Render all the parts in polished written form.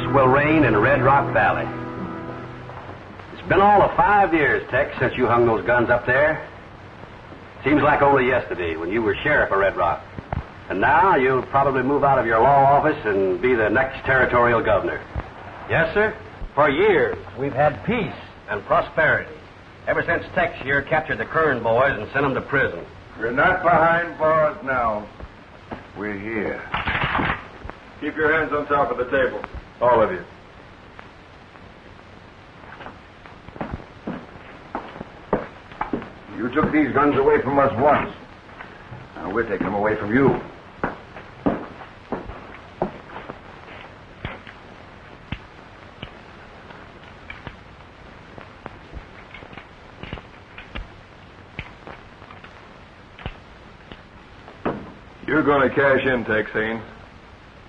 will reign in Red Rock Valley. It's been all of 5 years, Tex, since you hung those guns up there. Seems like only yesterday when you were sheriff of Red Rock. And now you'll probably move out of your law office and be the next territorial governor. Yes, sir. For years, we've had peace and prosperity. Ever since Tex here captured the Kern boys and sent them to prison. We're not behind bars now. We're here. Keep your hands on top of the table. All of you. You took these guns away from us once. Now we're taking them away from you. You're going to cash in, Texane.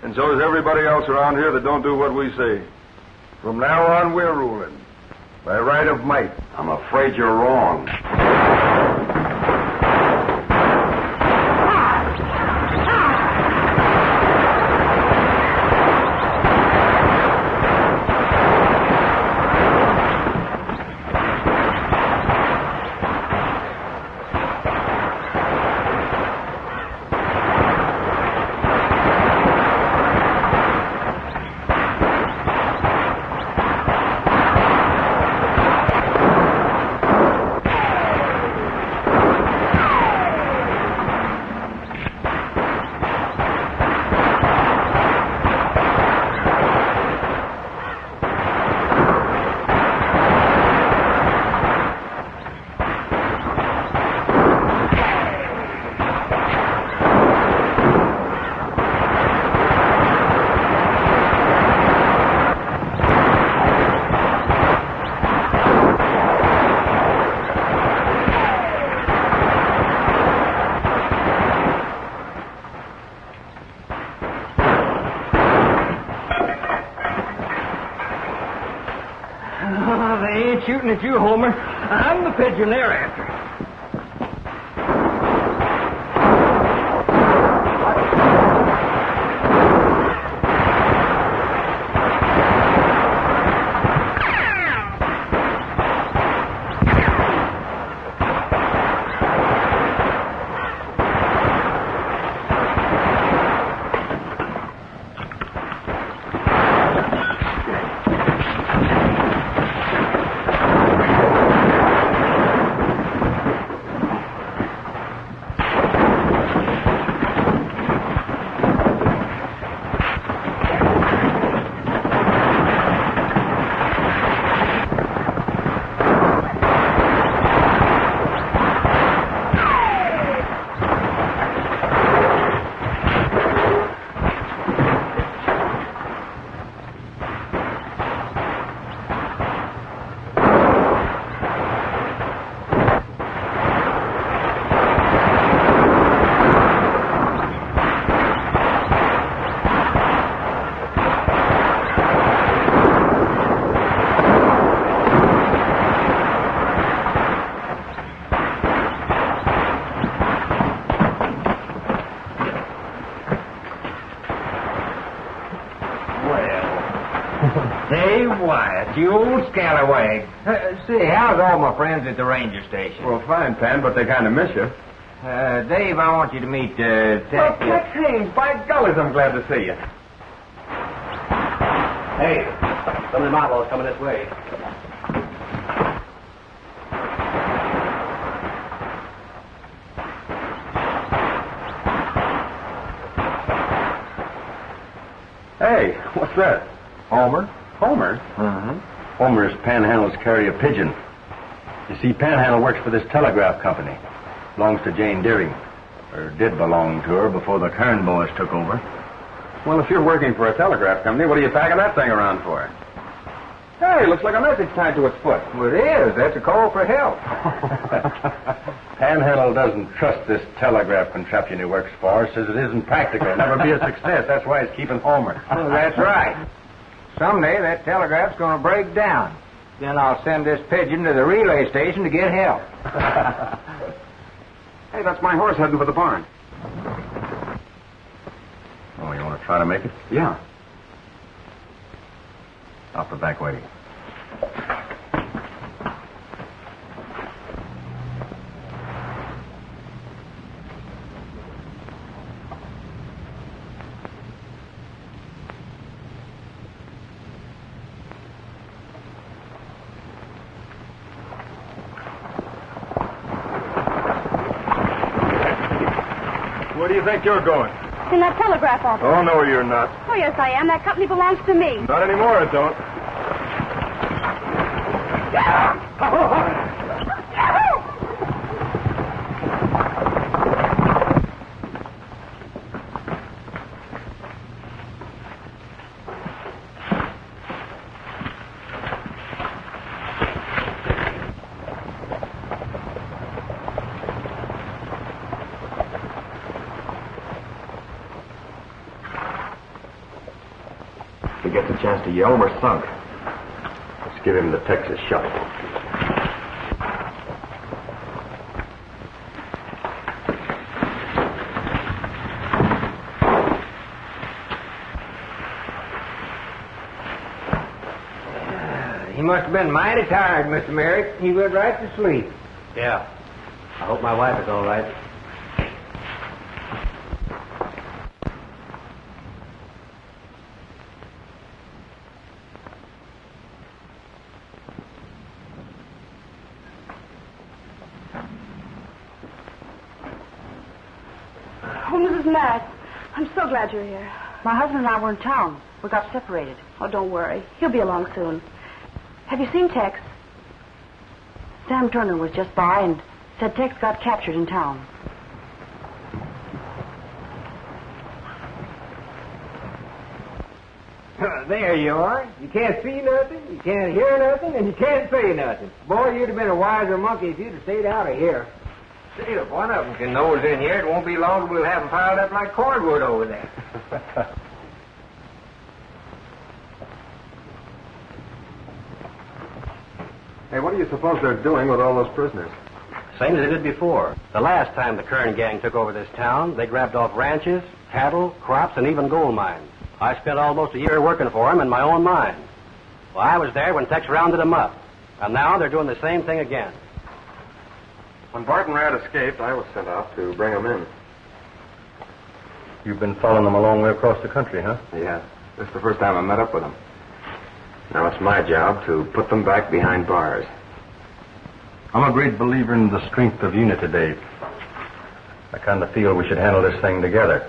And so is everybody else around here that don't do what we say. From now on, we're ruling. By right of might. I'm afraid you're wrong. Shooting at you, Homer. I'm the pigeon they're after. Hey, Wyatt, you old scallywag. Say, how's all my friends at the ranger station? Well, fine, Pan, but they kind of miss you. Dave, I want you to meet, Tex. Well, Tex Haynes, by golly, I'm glad to see you. Hey, some of them outlaws coming this way. Hey, what's that? Homer? Homer? Mm-hmm. Homer's panhandles carry a pigeon. You see, Panhandle works for this telegraph company. Belongs to Jane Deering. Or did belong to her before the Kern boys took over. Well, if you're working for a telegraph company, what are you packing that thing around for? Hey, looks like a message tied to its foot. Well, it is. That's a call for help. Panhandle doesn't trust this telegraph contraption he works for. Says it isn't practical. Never be a success. That's why he's keeping Homer. Well, that's right. Someday that telegraph's going to break down. Then I'll send this pigeon to the relay station to get help. Hey, that's my horse heading for the barn. Oh, you want to try to make it? Yeah. Off the back way. Where do you think you're going? In that telegraph office. Oh, no, you're not. Oh, yes, I am. That company belongs to me. Not anymore, it don't. If he gets a chance to yell, we're sunk. Let's give him the Texas shot. He must have been mighty tired, Mr. Merrick. He went right to sleep. Yeah. I hope my wife is all right. Oh, Mrs. Matt, I'm so glad you're here. My husband and I were in town. We got separated. Oh, don't worry. He'll be along soon. Have you seen Tex? Sam Turner was just by and said Tex got captured in town. There you are. You can't see nothing, you can't hear nothing, and you can't say nothing. Boy, you'd have been a wiser monkey if you'd have stayed out of here. See, if one of them can nose in here, it won't be long till we'll have them piled up like cordwood over there. Hey, what do you suppose they're doing with all those prisoners? Same as they did before. The last time the Kern gang took over this town, they grabbed off ranches, cattle, crops, and even gold mines. I spent almost a year working for them in my own mine. Well, I was there when Tex rounded them up. And now they're doing the same thing again. When Barton Rat escaped, I was sent out to bring him in. You've been following them a long way across the country, huh? Yeah. This is the first time I met up with them. Now it's my job to put them back behind bars. I'm a great believer in the strength of unity, Dave. I kind of feel we should handle this thing together.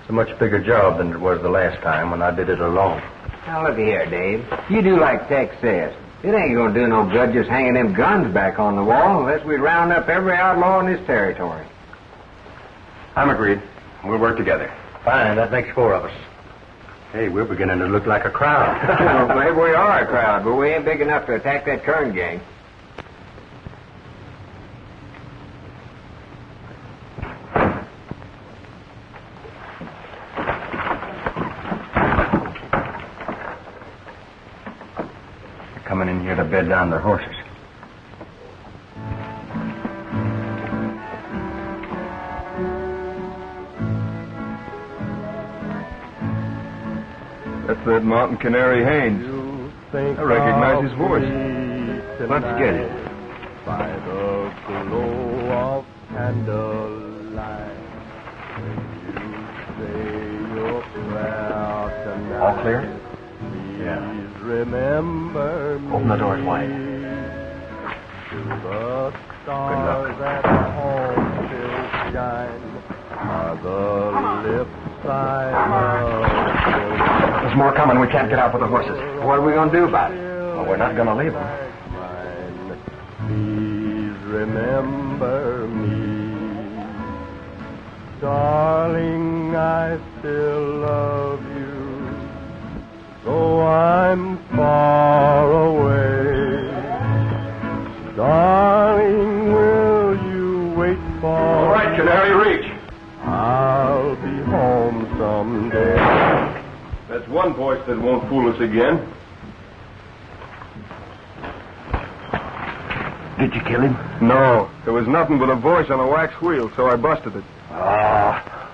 It's a much bigger job than it was the last time when I did it alone. Now, look here, Dave. You do like Tex says. It ain't gonna do no good just hanging them guns back on the wall unless we round up every outlaw in this territory. I'm agreed. We'll work together. Fine, that makes 4 of us. Hey, we're beginning to look like a crowd. Well, maybe we are a crowd, but we ain't big enough to attack that Kern gang. They're coming in here to bed down their horses. That's that mountain canary Haynes. I recognize his voice. Let's get it. By the glow of candlelight, when you say your prayer tonight, All clear? Yeah. please remember me. Open the doors wide. To the stars that home still shine are the lips I love. There's more coming. We can't get out with the horses. What are we gonna do about it? Well, we're not going to leave them. Mine. Please remember me. Darling, I still love you, though I'm far away. Darling, will you wait for All right, Canary, reach. I'll be home someday. That's one voice that won't fool us again. Did you kill him? No, there was nothing but a voice on a wax wheel, so I busted it. Ah.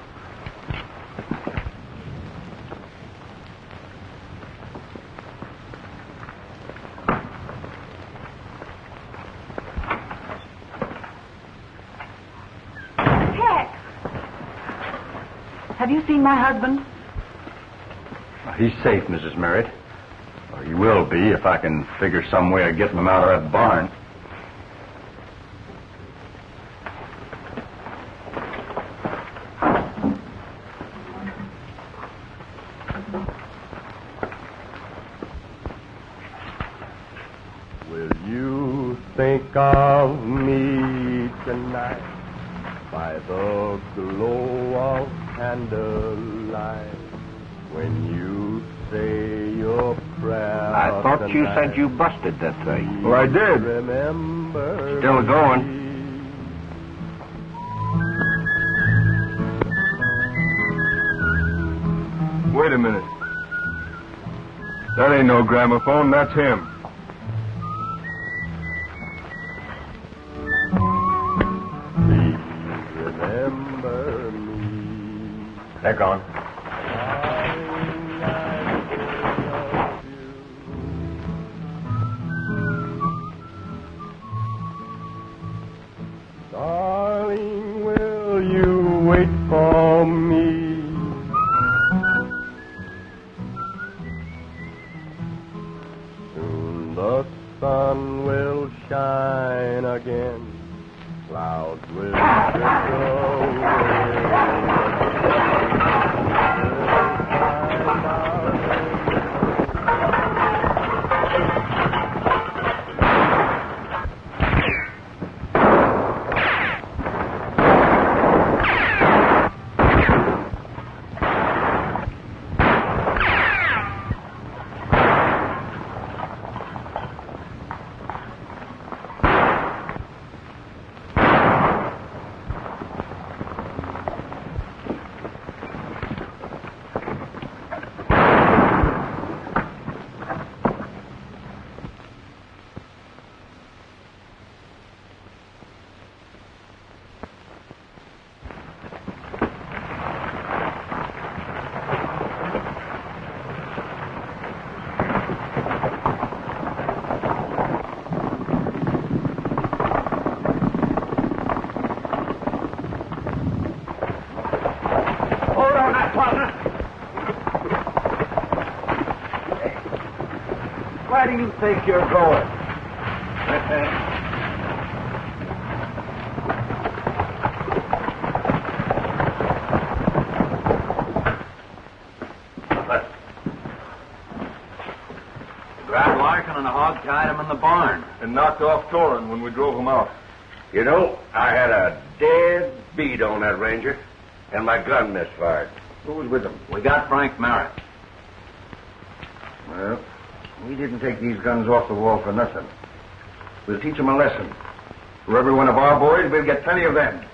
Have you seen my husband? He's safe, Mrs. Merritt. Or he will be if I can figure some way of getting him out of that barn. Will you think of me tonight by the glow of candlelight when you say your prayer? I thought you tonight? said you busted that thing. Well, I did. Remember Still going. me. Wait a minute. That ain't no gramophone. That's him. Please remember me. They're gone. Darling, I love you. Darling, will you wait for me? Soon the sun will shine again. Clouds will drift Where do you think you're going? Grabbed Larkin and a hog tied him in the barn. And knocked off Torin when we drove him out. You know, I had a dead beat on that ranger, and my gun misfired. Who was with him? We got Frank Merritt. Well, we didn't take these guns off the wall for nothing. We'll teach them a lesson. For every one of our boys, we'll get plenty of them.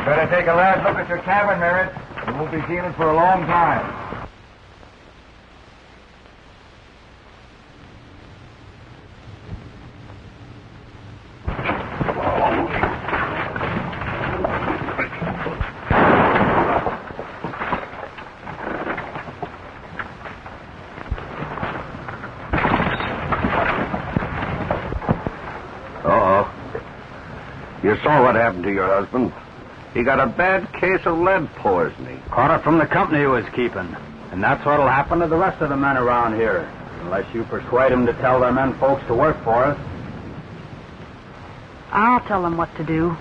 Better take a last look at your cabin, Merritt. You won't be seeing it for a long time. You saw what happened to your husband. He got a bad case of lead poisoning. Caught it from the company he was keeping. And that's what'll happen to the rest of the men around here. Unless you persuade them to tell their men folks to work for us. I'll tell them what to do.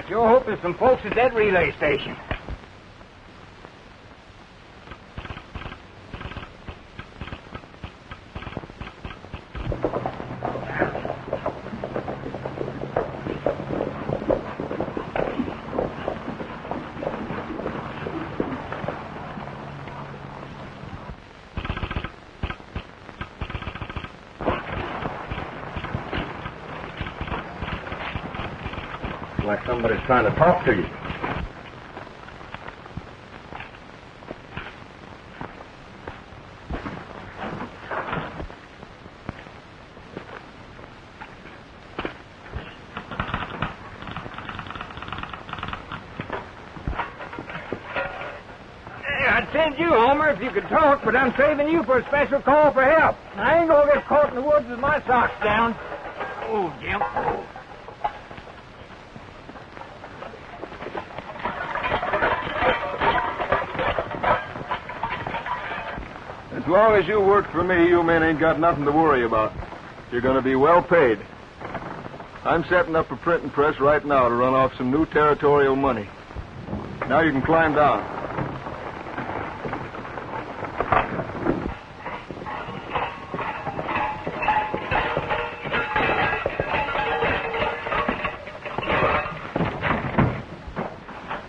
Sure hope there's some folks at that relay station. Like somebody's trying to talk to you. I'd send you, Homer, if you could talk, but I'm saving you for a special call for help. I ain't gonna get caught in the woods with my socks down. Oh, Jim. Oh. As long as you work for me, you men ain't got nothing to worry about. You're going to be well paid. I'm setting up a printing press right now to run off some new territorial money. Now you can climb down.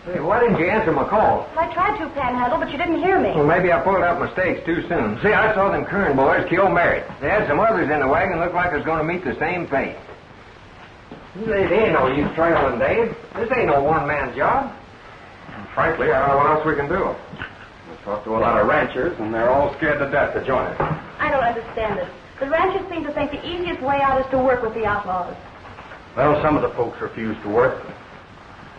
Hey, why didn't you answer my call? I tried to, Panhandle, but you didn't hear me. Well, maybe I pulled out my stakes too soon. See, I saw them Kern boys kill Merritt. They had some others in the wagon looked like it was going to meet the same fate. They ain't no use trailing, Dave. This ain't no one-man job. Frankly, I don't know what else we can do. We've talked to a lot of ranchers, and they're all scared to death to join us. I don't understand it. The ranchers seem to think the easiest way out is to work with the outlaws. Well, some of the folks refuse to work.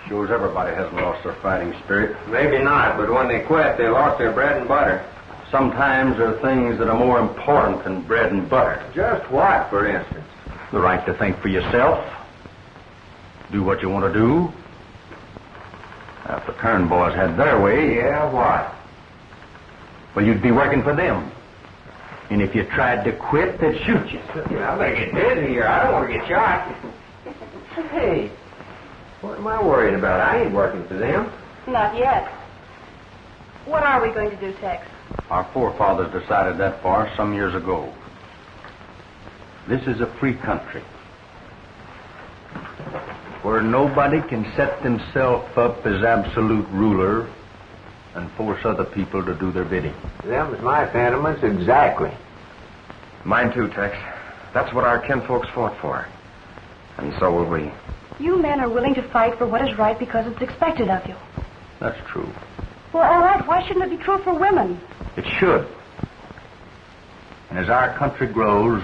Shows everybody hasn't lost their fighting spirit. Maybe not, but when they quit, they lost their bread and butter. Sometimes there are things that are more important than bread and butter. Just what, for instance? The right to think for yourself. Do what you want to do. Now, if the Kern boys had their way... Yeah, what? Well, you'd be working for them. And if you tried to quit, they'd shoot you. I better get busy here. I don't want to get shot. Hey, what am I worried about? I ain't working for them. Not yet. What are we going to do, Tex? Our forefathers decided that for us some years ago. This is a free country where nobody can set themselves up as absolute ruler and force other people to do their bidding. Them's my sentiments exactly. Mine too, Tex. That's what our kinfolks fought for. And so will we. You men are willing to fight for what is right because it's expected of you. That's true. Well, all right, why shouldn't it be true for women? It should. And as our country grows,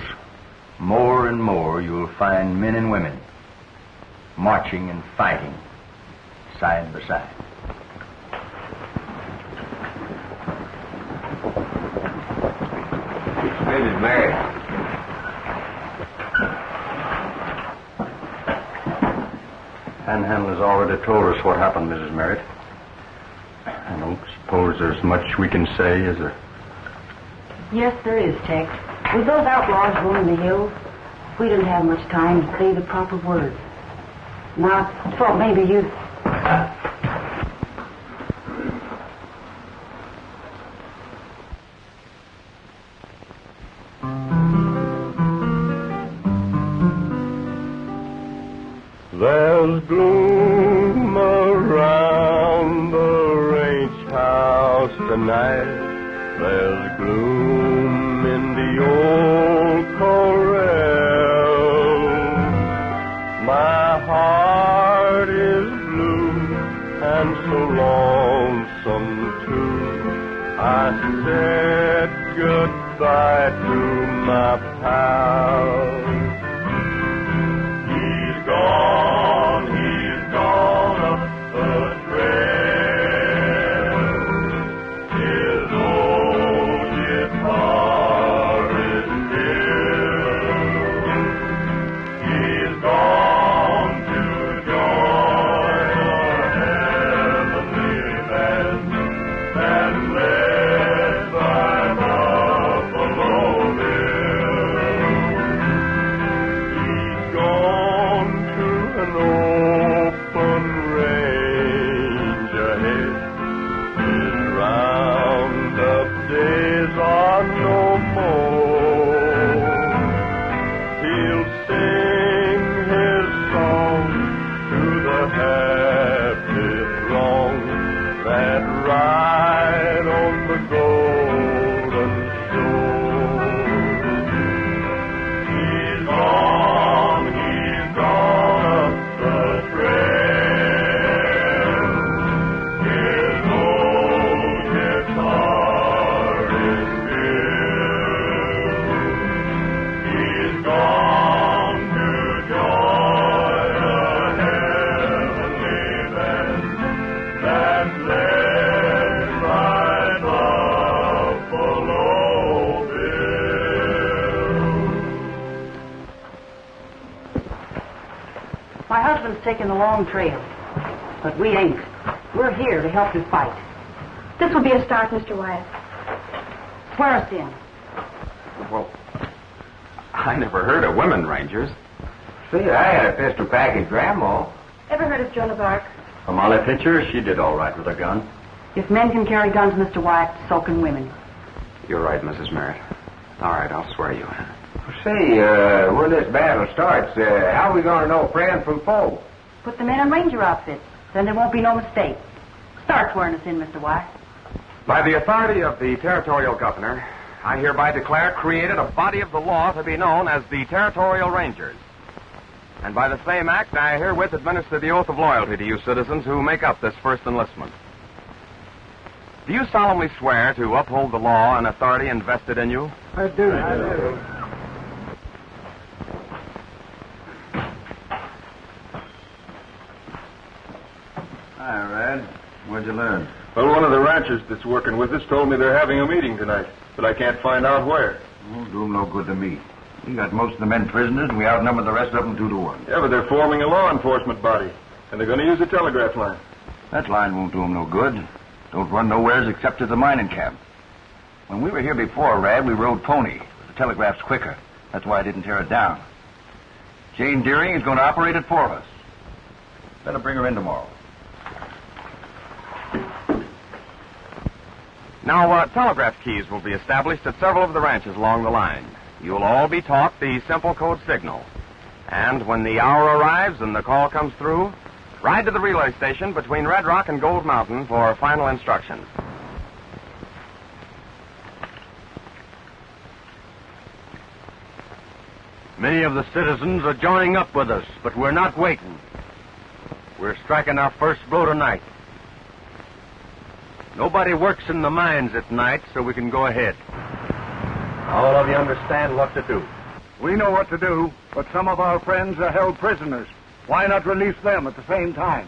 more and more you'll find men and women marching and fighting side by side. Mrs. Mary. Panhandle has already told us what happened, Mrs. Merritt. I don't suppose there's much we can say, is there? Yes, there is, Tex. With those outlaws roaming the hills, we didn't have much time to say the proper words. Now, I thought maybe you... There's gloom around the ranch house tonight. There's gloom in the old corral. My heart is blue and so lonesome too. I said goodbye to my pal. He's gone up the trail. His old guitar is still. He's gone to join a heavenly band and led by Buffalo Bill. taking the long trail. But we ain't. We're here to help you fight. This will be a start, Mr. Wyatt. Swear us in. Well, I never heard of women rangers. See, I had a pistol package, Grandma. Ever heard of Joan of Arc? For Molly Pitcher, she did all right with her gun. If men can carry guns, Mr. Wyatt, so can women. You're right, Mrs. Merritt. All right, I'll swear you in. Say, when this battle starts, how are we going to know friend from foe? Put the men in ranger outfits. Then there won't be no mistake. Start swearing us in, Mr. Wyatt. By the authority of the territorial governor, I hereby declare created a body of the law to be known as the Territorial Rangers. And by the same act, I herewith administer the oath of loyalty to you citizens who make up this first enlistment. Do you solemnly swear to uphold the law and authority invested in you? I do. Hi, Rad. What'd you learn? Well, one of the ranchers that's working with us told me they're having a meeting tonight, but I can't find out where. Won't do 'em no good to me. We got most of the men prisoners, and we outnumber the rest of them 2-1. Yeah, but they're forming a law enforcement body, and they're going to use a telegraph line. That line won't do 'em no good. Don't run nowheres except to the mining camp. When we were here before, Rad, we rode pony. The telegraph's quicker. That's why I didn't tear it down. Jane Deering is going to operate it for us. Better bring her in tomorrow. Now, telegraph keys will be established at several of the ranches along the line. You'll all be taught the simple code signal. And when the hour arrives and the call comes through, ride to the relay station between Red Rock and Gold Mountain for final instructions. Many of the citizens are joining up with us, but we're not waiting. We're striking our first blow tonight. Nobody works in the mines at night, so we can go ahead. All of you understand what to do. We know what to do, but some of our friends are held prisoners. Why not release them at the same time?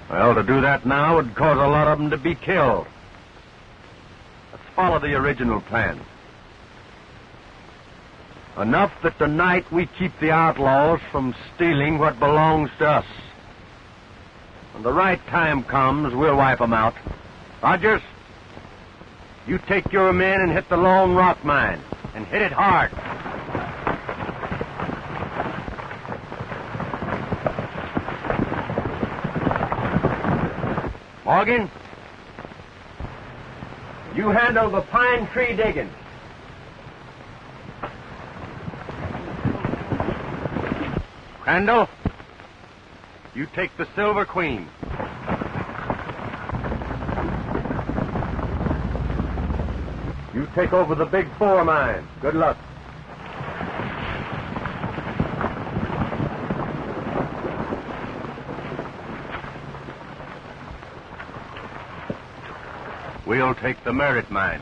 Well, to do that now would cause a lot of them to be killed. Let's follow the original plan. Enough that tonight we keep the outlaws from stealing what belongs to us. When the right time comes, we'll wipe them out. Rogers, you take your men and hit the Lone Rock mine, and hit it hard. Morgan, you handle the pine tree digging. Crandall, you take the Silver Queen. You take over the Big Four mine. Good luck. We'll take the Merritt mine.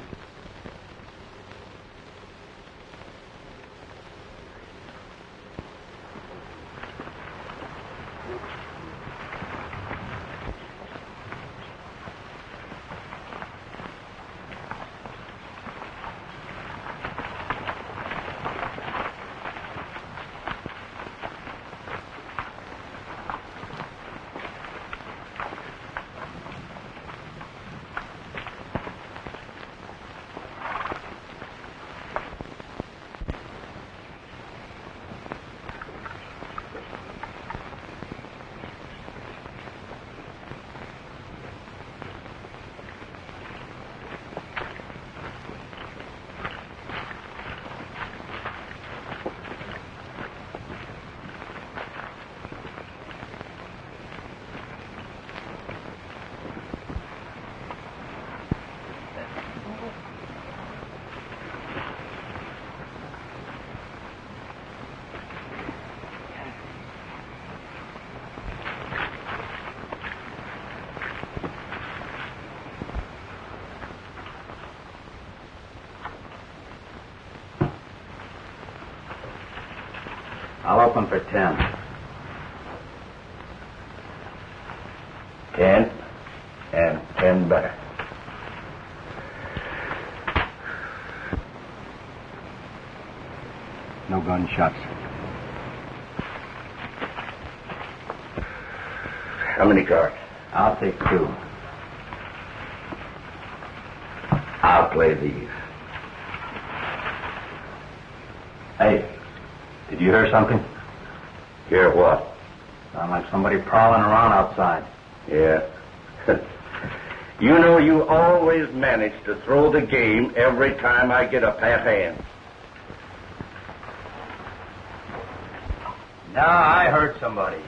I'll open for 10. 10 and 10 better. No gunshots. How many cards? I'll take 2. I'll play these. Hey, did you hear something? Hear what? Sound like somebody prowling around outside. Yeah. You know, you always manage to throw the game every time I get a pat hand. No, I heard somebody.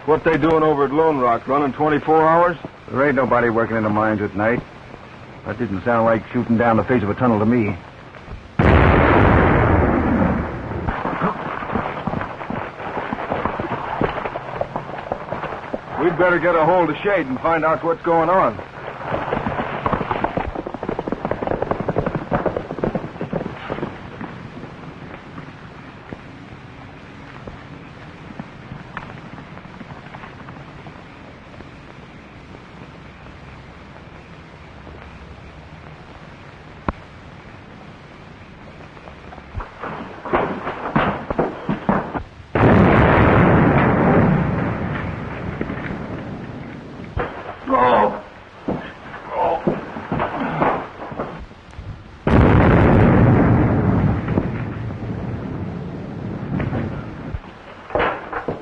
What they doing over at Lone Rock? Running 24 hours? There ain't nobody working in the mines at night. That didn't sound like shooting down the face of a tunnel to me. We'd better get a hold of Shade and find out what's going on.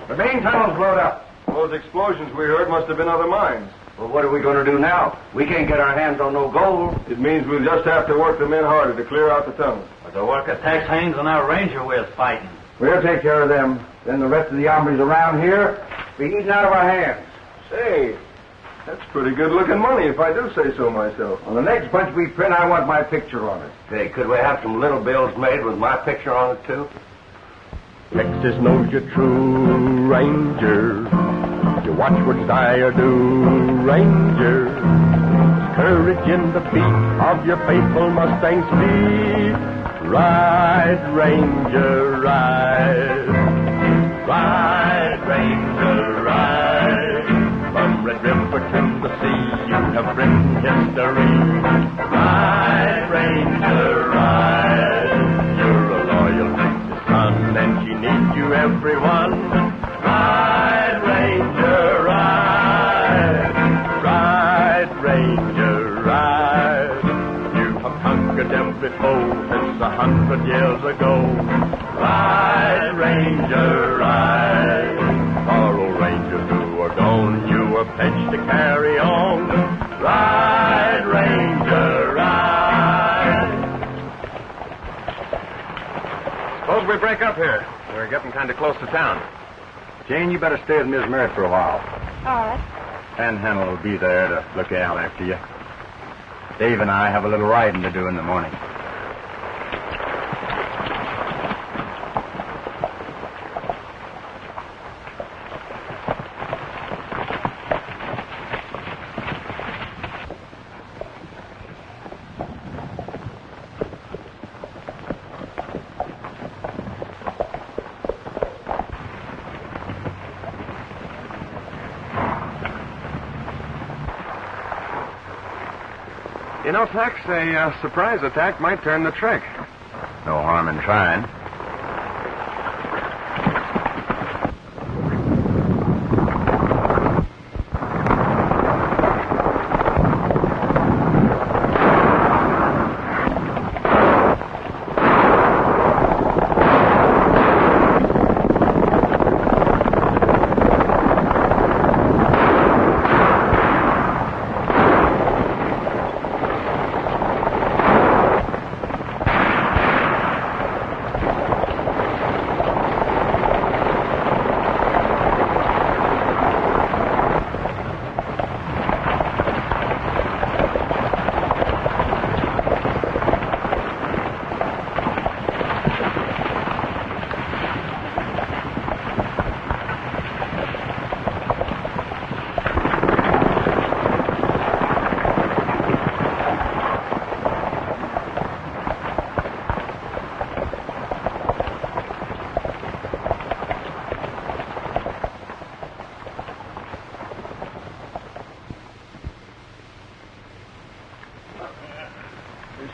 The main tunnel's blown up. Those explosions we heard must have been other mines. Well, what are we going to do now? We can't get our hands on no gold. It means we'll just have to work the men harder to clear out the tunnel. But the work of Tex Haynes and our ranger we're fighting. We'll take care of them. Then the rest of the hombres around here be eating out of our hands. Say, that's pretty good-looking money, if I do say so myself. On the next bunch we print, I want my picture on it. Say, could we have some little bills made with my picture on it, too? Texas knows you're true, Ranger. Your watchwords die or do, Ranger. Courage in the beat of your faithful Mustang's feet. Ride, Ranger, ride. Ride, Ranger, ride. From Red River to the sea, you have written history. Ride, Ranger, ride. You're a loyal Texas son, and she needs you, everyone. Ride, Ranger, ride. Ride, Ranger, ride. You have conquered every foe since 100 years ago. Ride, Ranger, ride. For old Rangers who are gone, you are pledged to carry on. Ride, Ranger, ride. Suppose we break up here. We're getting kind of close to town. Jane, you better stay with Miss Merritt for a while. All right. Panhandle will be there to look out after you. Dave and I have a little riding to do in the morning. You know, Tex, a surprise attack might turn the trick. No harm in trying.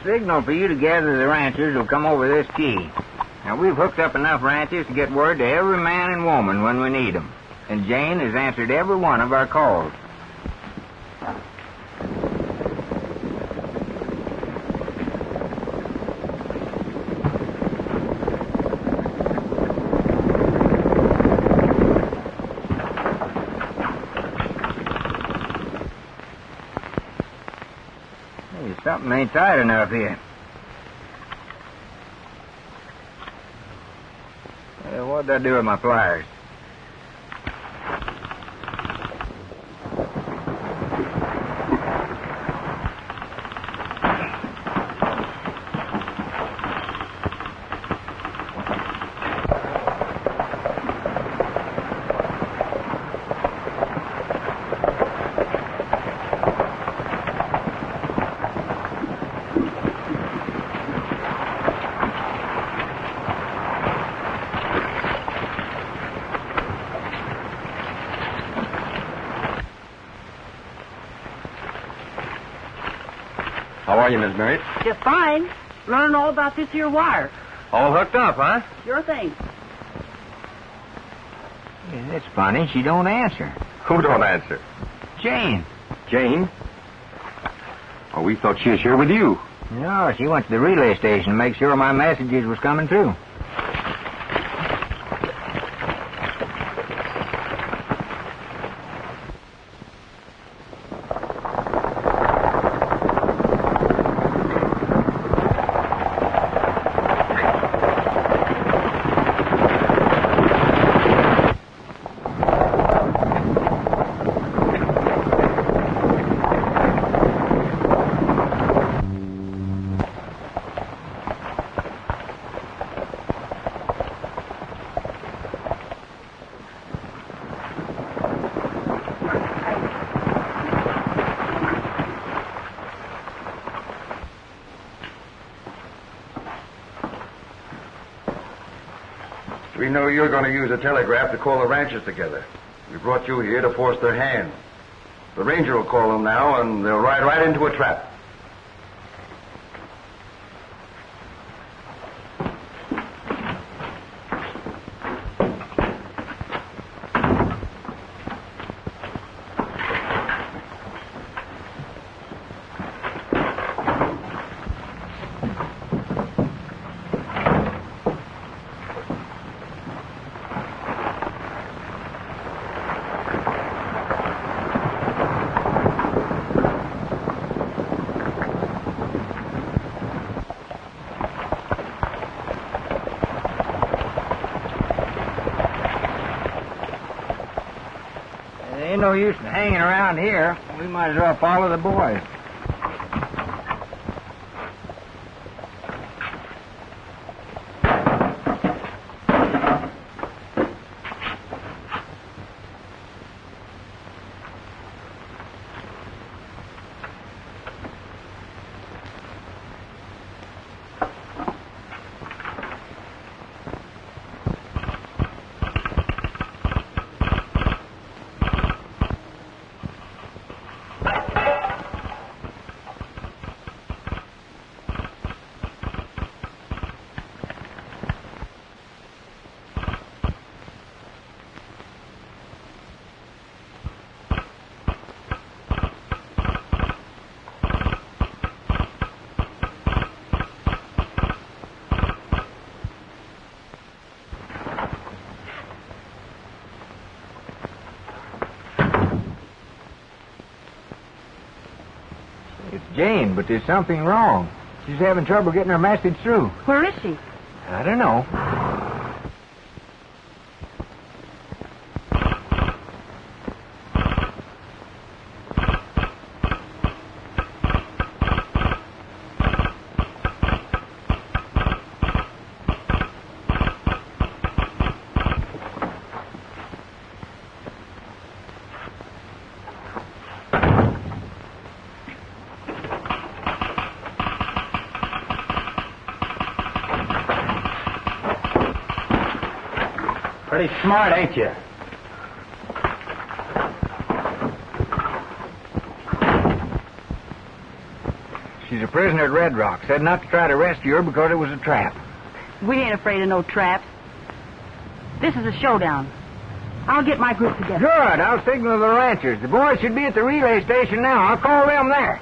Signal for you to gather the ranchers will come over this key. Now, we've hooked up enough ranchers to get word to every man and woman when we need them. And Jane has answered every one of our calls. Something ain't tight enough here. What'd I do with my pliers? How are you, Miss Mary? Just fine. Learning all about this here wire. All hooked up, huh? Sure thing. Yeah, that's funny. She don't answer. Who don't answer? Jane. Jane? Oh, we thought she was here with you. No, she went to the relay station to make sure my messages was coming through. We know you're going to use a telegraph to call the ranchers together. We brought you here to force their hand. The ranger will call them now, and they'll ride right into a trap. no use in hanging around here. We might as well follow the boys. Jane, but there's something wrong. She's having trouble getting her message through. Where is she? I don't know. Pretty smart, ain't you? She's a prisoner at Red Rock. Said not to try to rescue her because it was a trap. We ain't afraid of no traps. This is a showdown. I'll get my group together. Good. I'll signal the ranchers. The boys should be at the relay station now. I'll call them there.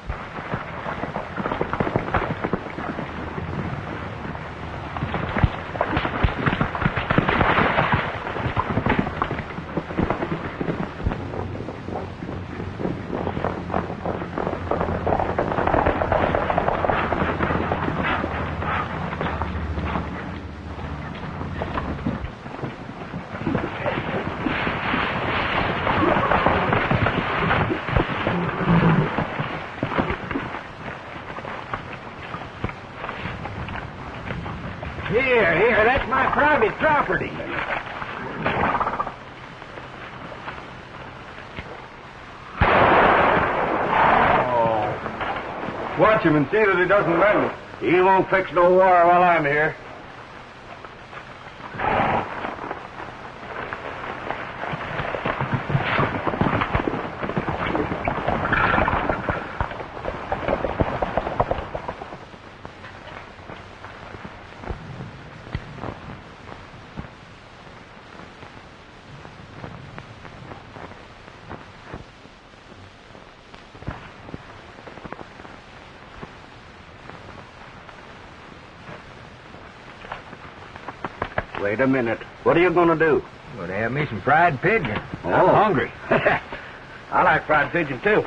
Here, that's my private property. Oh. Watch him and see that he doesn't bend it. He won't fix no war while I'm here. Wait a minute. What are you going to do? Going to have me some fried pigeon. Oh. I'm hungry. I like fried pigeon, too.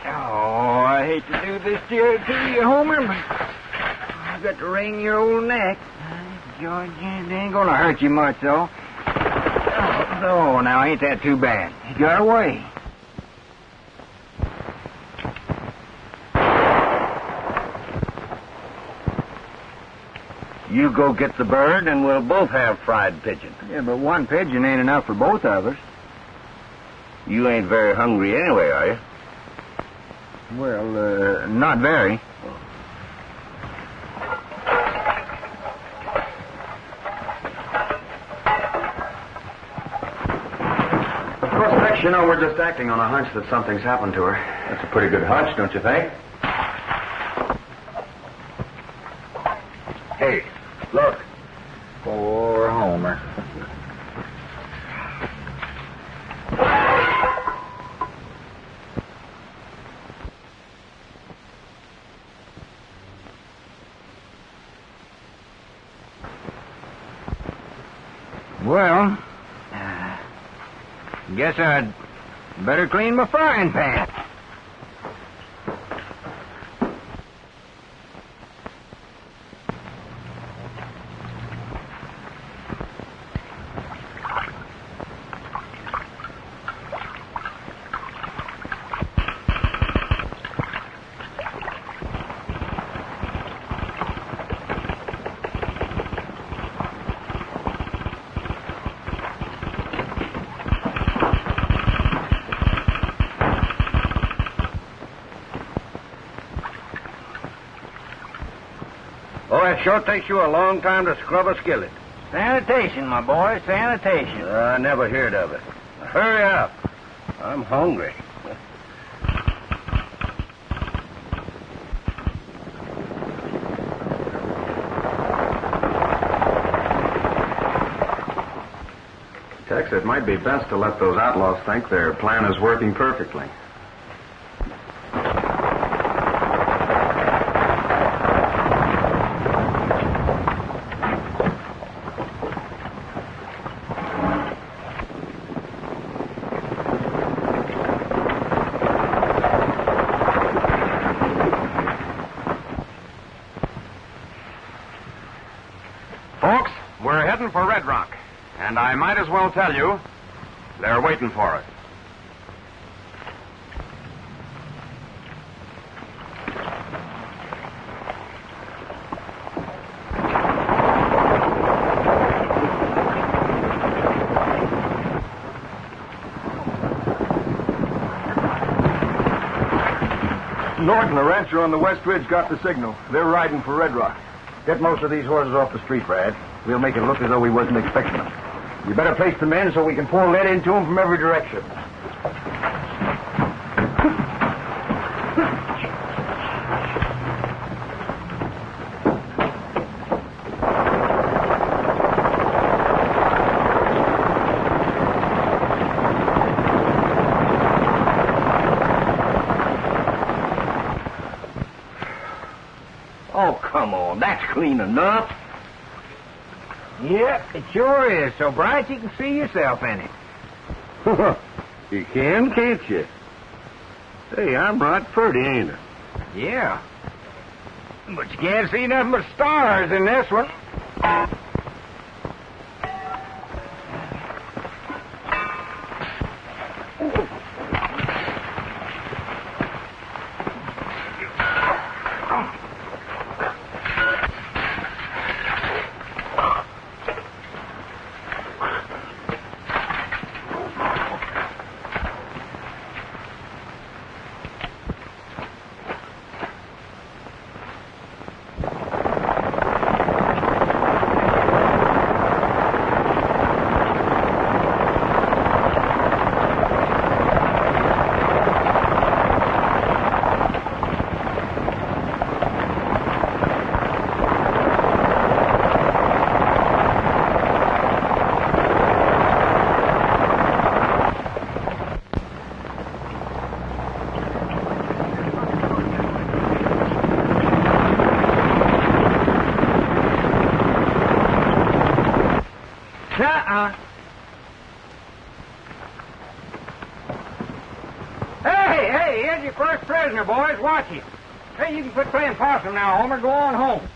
Oh, I hate to do this to you, Homer, but I've got to wring your old neck. George, it ain't going to hurt you much, though. Oh, now, ain't that too bad? You got away. You go get the bird, and we'll both have fried pigeon. Yeah, but one pigeon ain't enough for both of us. You ain't very hungry anyway, are you? Well, not very. Of course, Tex, you know, we're just acting on a hunch that something's happened to her. That's a pretty good hunch, don't you think? Hey, look. Poor Homer. Well, guess I'd better clean my frying pan. boy, it sure takes you a long time to scrub a skillet. Sanitation, my boy, sanitation. I never heard of it. Hurry up. I'm hungry. Tex, it might be best to let those outlaws think their plan is working perfectly. Folks, we're heading for Red Rock. And I might as well tell you, they're waiting for us. Norton, the rancher on the West Ridge, got the signal. They're riding for Red Rock. Get most of these horses off the street, Brad. We'll make it look as though we wasn't expecting them. You better place the men so we can pour lead into them from every direction. Oh, come on. That's clean enough. Yep, it sure is. So bright you can see yourself in it. You can, can't you? Hey, I'm right pretty, ain't I? Yeah. But you can't see nothing but stars in this one. Hey, here's your first prisoner, boys. Watch him. Hey, you can quit playing possum now, Homer. Go on home.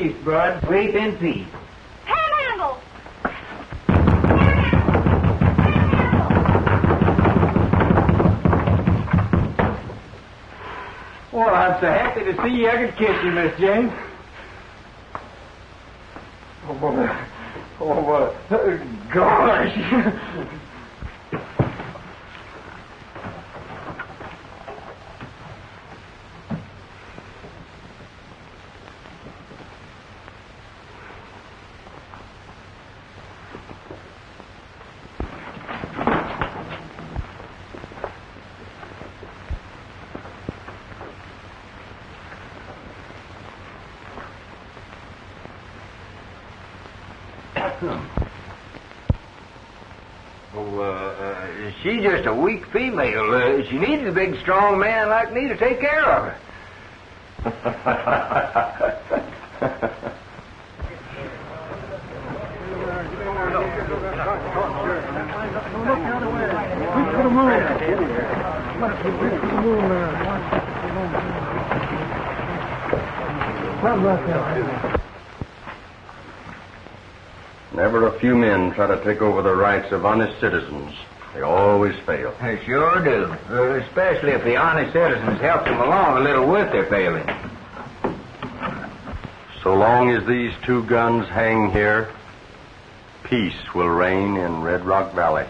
peace, bud. Sleep in peace. Panhandle! Well, I'm so happy to see you. I could kiss you, Miss Jane. Oh, boy. Oh, boy. Gosh. She's just a weak female. She needs a big, strong man like me to take care of her. Whenever a few men try to take over the rights of honest citizens, they always fail. They sure do. Especially if the honest citizens help them along a little with their failing. So long as these two guns hang here, peace will reign in Red Rock Valley.